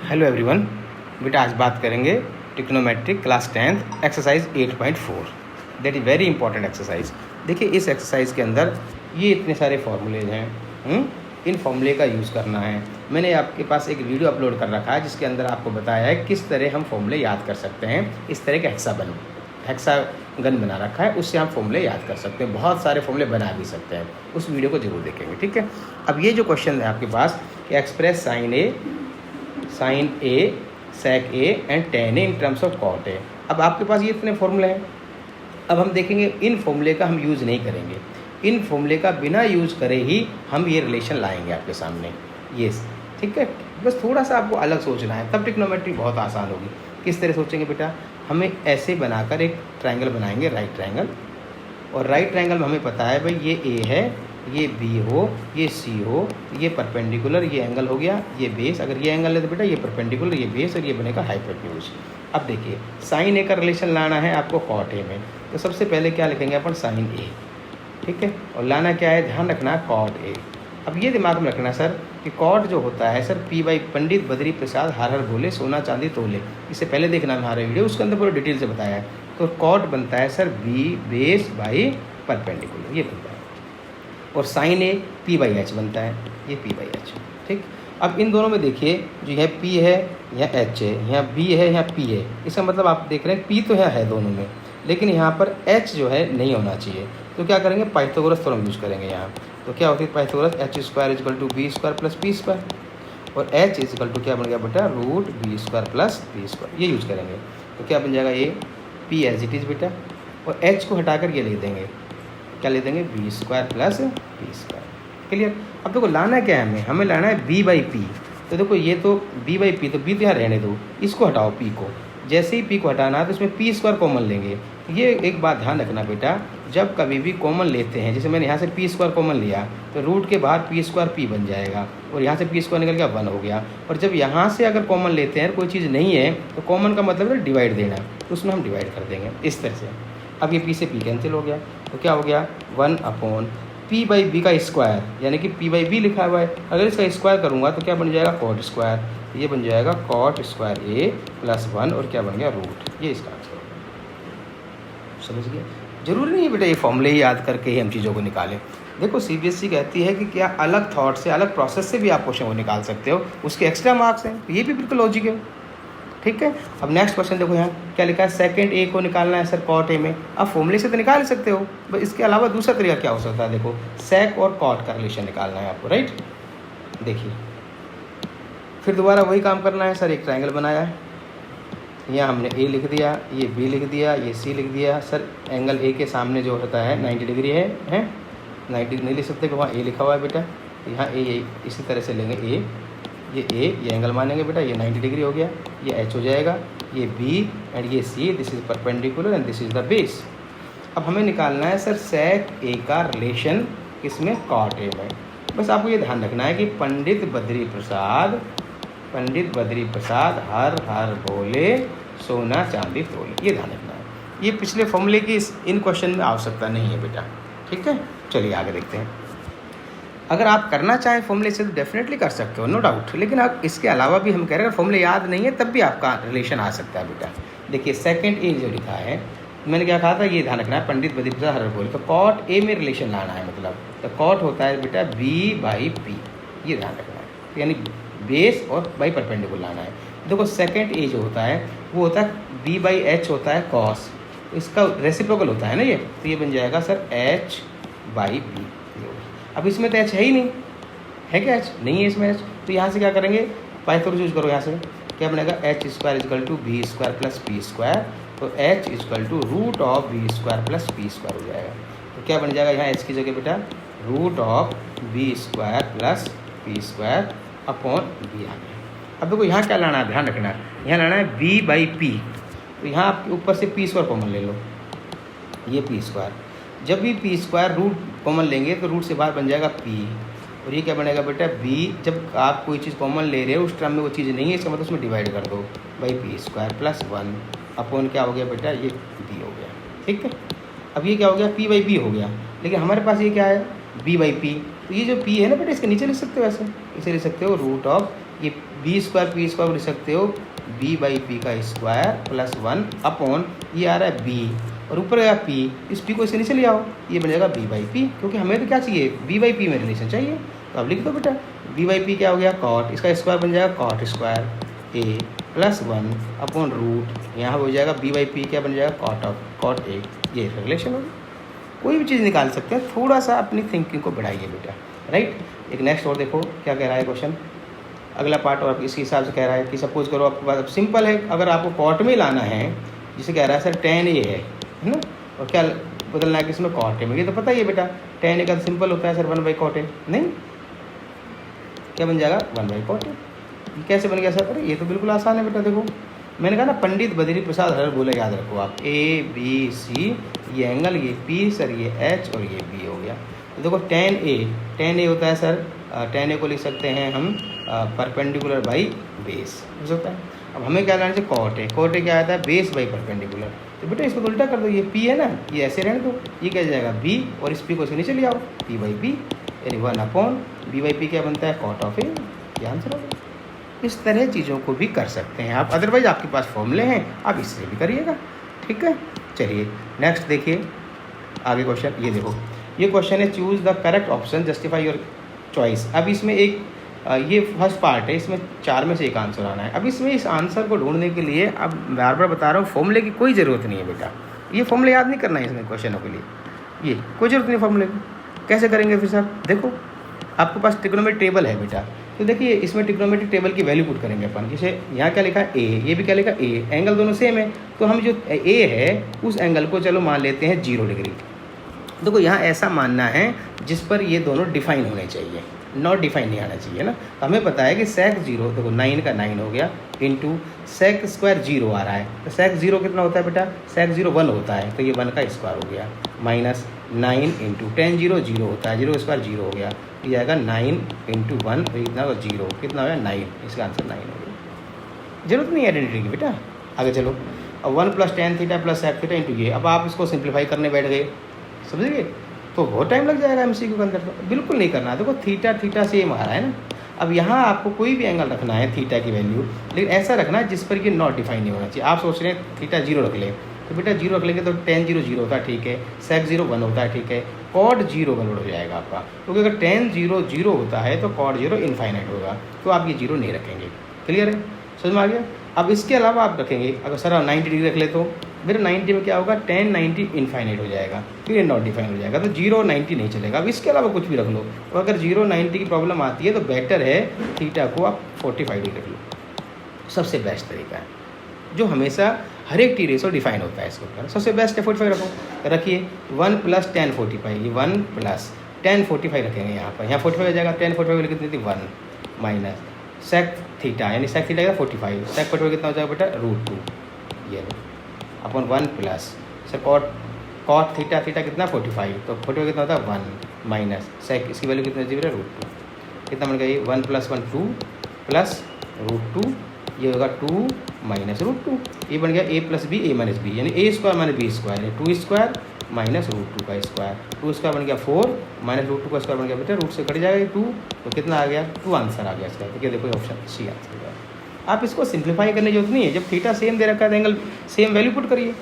Hello everyone, बेटा आज बात करेंगे trigonometric class 10th exercise 8.4। That is very important exercise. देखिए इस एक्सरसाइज के अंदर ये इतने सारे फॉर्मूलेज हैं, इन फॉर्मूले का यूज़ करना है। मैंने आपके पास एक वीडियो अपलोड कर रखा है जिसके अंदर आपको बताया है किस तरह हम फॉर्मूले याद कर सकते हैं। इस तरह का हेक्सागन बना रखा है, उससे हम फॉर्मूले याद कर सकते हैं। बहुत सारे फॉर्मूले बना भी सकते हैं, उस वीडियो को जरूर देखेंगे। ठीक है, अब ये जो क्वेश्चन है आपके पास कि express sine A sec A and tan A in terms of cot A. अब आपके पास ये इतने फॉर्मूले हैं। अब हम देखेंगे इन फॉर्मूले का हम यूज़ नहीं करेंगे, इन फॉर्मूले का बिना यूज़ करे ही हम ये रिलेशन लाएंगे आपके सामने। ये ठीक है, बस थोड़ा सा आपको अलग सोचना है, तब ट्रिग्नोमेट्री बहुत आसान होगी। किस तरह सोचेंगे बेटा, हमें ऐसे बनाकर एक ट्रायंगल बनाएंगे, राइट ट्रायंगल। और राइट ट्रायंगल में हमें पता है भाई ये ए है, ये बी हो, ये सी हो, ये परपेंडिकुलर, ये एंगल हो गया, ये बेस। अगर ये एंगल है तो बेटा ये परपेंडिकुलर, ये बेस, और ये बनेगा हाइपोटेन्यूज। अब देखिए साइन ए का रिलेशन लाना है आपको कॉट ए में, तो सबसे पहले क्या लिखेंगे अपन, साइन ए। ठीक है, और लाना क्या है, ध्यान रखना कॉट ए। अब ये दिमाग में रखना सर कि कॉट जो होता है sir P by Pandit Badri Prasad हर हर बोले सोना चांदी तोले। इससे पहले देखना हमारा वीडियो, उसके अंदर पूरा डिटेल से बताया है। तो कॉट बनता है sir B base by perpendicular, ये बनता है। और sine A P by H बनता है, ये पी बाई एच। ठीक, अब इन दोनों में देखिए जो यह पी है, यह एच है, यहाँ बी है, यहाँ पी है। इसका मतलब आप देख रहे हैं पी तो यहाँ है दोनों में, लेकिन यहाँ पर एच जो है नहीं होना चाहिए। तो क्या करेंगे, पाइथागोरस थ्योरम यूज़ करेंगे यहाँ। तो क्या होती है Pythagoras, H square is equal to B square plus P square, और एच इजकल टू क्या बन गया बेटा, root B square plus P square. ये यूज़ करेंगे तो क्या बन जाएगा, ये पी एज इट इज़ बेटा, और एच को हटाकर ये लिख देंगे, क्या ले देंगे, B square plus P square. Clear. अब देखो लाना क्या है, हमें लाना है बी बाई पी। तो देखो ये तो बी बाई पी, तो बी तो यहाँ रहने दो, इसको हटाओ पी को। जैसे ही पी को हटाना है तो इसमें पी स्क्वायर कॉमन लेंगे। ये एक बात ध्यान रखना बेटा, जब कभी भी कॉमन लेते हैं, जैसे मैंने यहाँ से पी स्क्वायर कॉमन लिया तो रूट के बाहर पी स्क्वायर पी बन जाएगा, और यहाँ से पी स्क्वायर निकल गया 1 हो गया। और जब यहाँ से अगर कॉमन लेते हैं कोई चीज़ नहीं है तो कॉमन का मतलब है डिवाइड देना, तो उसमें हम डिवाइड कर देंगे इस तरह से। अब ये पी से पी कैंसिल हो गया, तो क्या हो गया, 1 अपॉन पी बाई बी का स्क्वायर, यानी कि पी बाई बी लिखा हुआ है। अगर इसका स्क्वायर करूँगा तो क्या बन जाएगा, कॉट स्क्वायर। ये बन जाएगा कॉट स्क्वायर ए प्लस 1, और क्या बन गया, रूट। ये इसका आंसर होगा। समझ गए। जरूरी नहीं है बेटा ये फॉर्मूले ही याद करके ही हम चीज़ों को निकालें। देखो सीबीएसई कहती है कि क्या अलग थॉट से, अलग प्रोसेस से भी आप क्वेश्चन को निकाल सकते हो, उसके एक्स्ट्रा मार्क्स हैं, तो ये भी बिल्कुल लॉजिक है। ठीक है, अब नेक्स्ट क्वेश्चन देखो, यहाँ क्या लिखा है, सेकंड ए को निकालना है सर कॉट ए में। अब फॉर्मूले से तो निकाल सकते हो, बस इसके अलावा दूसरा तरीका क्या हो सकता है, देखो सेक और कॉट का रिलेशन निकालना है आपको, राइट। देखिए फिर दोबारा वही काम करना है सर, एक ट्रायंगल बनाया है, यहाँ हमने ए लिख दिया, ये बी लिख दिया, ये सी लिख दिया। सर एंगल ए के सामने जो होता है 90 डिग्री है 90 नहीं लिख सकते, वहाँ ए लिखा हुआ है बेटा, यहाँ ए इसी तरह से लेंगे ए, ये एंगल मानेंगे बेटा, ये 90 डिग्री हो गया, ये एच हो जाएगा, ये बी एंड ये C, this is perpendicular and this is the base. अब हमें निकालना है सर सेक ए का रिलेशन किसमें, कॉट ए में। बस आपको ये ध्यान रखना है कि पंडित बद्री प्रसाद हर हर बोले सोना चांदी तोले, ये ध्यान रखना है। ये पिछले फॉर्मूले की इन क्वेश्चन में आवश्यकता नहीं है बेटा। ठीक है, चलिए आगे देखते हैं। अगर आप करना चाहें फॉर्मूले से तो डेफिनेटली कर सकते हो, नो डाउट, लेकिन आप इसके अलावा भी हम कह रहे हैं फॉर्मूले याद नहीं है तब भी आपका रिलेशन आ सकता है बेटा। देखिए सेकंड ए जो लिखा है, मैंने क्या कहा था, ये ध्यान रखना है, पंडित बद्री प्रसाद हर बोले, तो कॉट ए में रिलेशन लाना है, मतलब तो कॉट होता है बेटा बी बाई पी, ये ध्यान रखना है, यानी बेस और बाई परपेंडिकुलर लाना है। देखो सेकंड ए जो होता है वो होता है बी बाई एच होता है कॉस, इसका रेसिप्रोकल होता है ना ये, तो ये बन जाएगा सर एच बाई बी। अब इसमें तो एच है ही नहीं, है क्या एच, नहीं है इसमें एच, तो यहाँ से क्या करेंगे, पाइथागोरस यूज करो। यहाँ से क्या बनेगा, h square is equal to B square plus P square, तो h is equal to root of b square plus P square हो जाएगा। तो क्या बन जाएगा यहाँ एच की जगह बेटा root of b square plus P square upon b आ गया। अब देखो यहाँ क्या लाना है, ध्यान रखना है, यहाँ लाना है बी बाई पी, तो यहाँ आप ऊपर से पी स्क्वायर कॉमन ले लो, ये पी स्क्वायर। जब भी पी स्क्वायर रूट कॉमन लेंगे तो रूट से बाहर बन जाएगा पी, और ये क्या बनेगा बेटा बी। जब आप कोई चीज़ कॉमन ले रहे हो उस टर्म में वो चीज़ नहीं है, इसका मतलब उसमें डिवाइड कर दो by P square plus 1 upon क्या हो गया बेटा, ये बी हो गया। ठीक है, अब ये क्या हो गया, पी बाई बी हो गया, लेकिन हमारे पास ये क्या है, बी बाई पी। तो ये जो पी है ना बेटा, इसके नीचे लिख सकते हो, ऐसे इसे लिख सकते हो रूट ऑफ ये बी स्क्वायर पी स्क्वायर लिख सकते हो बी बाई पी का स्क्वायर प्लस 1 अपॉन ये आ रहा है बी और ऊपर गया पी, इस पी को इसके नीचे ले आओ, ये बन जाएगा बी बाई पी, क्योंकि हमें तो क्या चाहिए बी बाई पी में रिलेशन चाहिए। तो अब लिख दो बेटा बी बाई पी क्या हो गया कॉट, इसका स्क्वायर बन जाएगा कॉट स्क्वायर ए प्लस 1 अपॉन रूट, यहाँ हो जाएगा बी बाई पी क्या बन जाएगा कॉट ऑफ कॉट ए। ये रिलेशन होगी, कोई भी चीज़ निकाल सकते हैं, थोड़ा सा अपनी थिंकिंग को बढ़ाइए बेटा, राइट। एक नेक्स्ट और देखो क्या कह रहा है क्वेश्चन, अगला पार्ट और इसी हिसाब से कह रहा है कि सपोज करो आपके पास, अब सिंपल है, अगर आपको कॉट में लाना है, जिसे कह रहा है सर tan ए है ना, और क्या बदलना है कि इसमें कॉट ए में, ये तो पता ही है बेटा tan ए का सिंपल होता है सर 1 बाई कॉट ए, नहीं क्या बन जाएगा 1 बाई कॉट ए। कैसे बन गया सर, अरे ये तो बिल्कुल आसान है बेटा, देखो मैंने कहा ना पंडित बद्री प्रसाद हर बोले, याद रखो आप ए बी सी, ये एंगल ये पी सर, ये एच और ये बी हो गया। तो देखो tan ए होता है सर, tan ए को लिख सकते हैं हम परपेंडिकुलर बाई बेस, हो सकता है। अब हमें क्या करना चाहिए कॉट ए क्या आता है बेस बाई परपेंडिकुलर, तो बेटा इसको उल्टा कर दो, ये पी है ना, ये ऐसे रहने दो, ये क्या जाएगा बी और इस पी को इसके नीचे ले आओ पी बाई पी, यानी 1 अपॉन बी बाई पी क्या बनता है कॉट ऑफ ए, ये आंसर होगा। इस तरह चीज़ों को भी कर सकते हैं आप, अदरवाइज आपके पास फॉर्मूले हैं, आप इससे भी करिएगा, ठीक है। चलिए नेक्स्ट देखिए आगे क्वेश्चन, ये देखो ये क्वेश्चन है choose the correct option justify your choice. अब इसमें एक ये फर्स्ट पार्ट है, इसमें 4 में से एक आंसर आना है। अब इसमें इस आंसर को ढूंढने के लिए, अब बार बार बता रहा हूँ फॉर्मूले की कोई ज़रूरत नहीं है बेटा, ये फॉर्मूले याद नहीं करना है इसमें क्वेश्चनों के लिए, ये कोई ज़रूरत नहीं फॉर्मूले की। कैसे करेंगे फिर सर, देखो आपके पास ट्रिग्नोमेट्रिक टेबल है बेटा, तो देखिए इसमें ट्रिग्नोमेट्रिक टेबल की वैल्यू पुट करेंगे अपन, जैसे यहाँ क्या लिखा है ए, ये भी क्या लिखा ए, एंगल दोनों सेम है, तो हम जो ए है उस एंगल को चलो मान लेते हैं 0 डिग्री। देखो यहाँ ऐसा मानना है जिस पर ये दोनों डिफाइन होने चाहिए, नॉट डिफाइन नहीं आना चाहिए ना। तो हमें पता है कि sec 0, देखो 9 का 9 हो गया, इंटू sec स्क्वायर 0 आ रहा है, तो sec 0 कितना होता है बेटा, sec 0 1 होता है, तो ये 1 का स्क्वायर हो गया, माइनस 9 इंटू tan 0 0 होता है, 0 स्क्वायर 0 हो गया, ये आएगा 9 इंटू 1, तो कितना होगा 0, कितना हो गया 9, इसका आंसर 9 हो गया। जरूरत नहीं है आइडेंटिटी की बेटा। आगे चलो, अब 1 plus tan theta plus sec theta into ये, अब आप इसको सिंप्लीफाई करने बैठ गए, समझ गए, तो बहुत टाइम लग जाएगा एमसीक्यू के अंदर, तो बिल्कुल नहीं करना है। देखो थीटा सेम आ रहा है ना, अब यहाँ आपको कोई भी एंगल रखना है थीटा की वैल्यू, लेकिन ऐसा रखना है जिस पर कि नॉट डिफाइन नहीं होना चाहिए। आप सोच रहे हैं थीटा 0 रख लें, तो बेटा 0 रख लेंगे तो tan 0 0 होता है, ठीक है, sec 0 1 होता है, ठीक है, cot 0 गलत हो जाएगा आपका, क्योंकि अगर tan 0 0 होता है तो cot 0 इनफाइनाइट होगा, तो आप ये 0 नहीं रखेंगे। क्लियर है, समझ में आ गया। अब इसके अलावा आप रखेंगे, अगर सर 90 डिग्री रख ले तो मेरा 90 में क्या होगा, tan 90 इनफाइनाइट हो जाएगा, फिर ये नॉट डिफाइन हो जाएगा, तो 0 90 नहीं चलेगा। अब इसके अलावा कुछ भी रख लो, और अगर 0 90 की प्रॉब्लम आती है तो बेटर है थीटा को आप 45 डिग्री रख लो, सबसे बेस्ट तरीका है, जो हमेशा हर एक टी रेशो डिफाइन होता है इसके ऊपर, सबसे बेस्ट है 45 रखो। रखिए 1 प्लस tan 45, ये 1 प्लस tan 45 रखेंगे यहाँ पर, यहाँ 45 हो जाएगा, tan 45 कितनी थी 1 माइनस sec थीटा, यानी sec थीटा का 45, sec 45 कितना हो जाएगा बेटा √2, ये अपन 1 प्लस सर cot थीटा कितना 45, तो 45 कितना होता है 1 माइनस sec, इसकी वैल्यू कितनी होती है √2, कितना बन गया ये 1 प्लस 1 2 प्लस √2, ये होगा 2 माइनस √2, ये बन गया a plus B a minus B, यानी a square minus B square है 2 स्क्वायर माइनस √2 का स्क्वायर, 2 स्क्वायर बन गया 4 माइनस √2 का स्क्वायर बन गया बेटा, रूट से कट जाएगा 2, तो कितना आ गया 2 आंसर आ गया इसका। देखिए देखो ऑप्शन सी आंसर। आप इसको सिंप्लीफाई करने की जरूरत नहीं है, जब थीटा सेम दे रखा है तो एंगल सेम वैल्यू पुट करिए।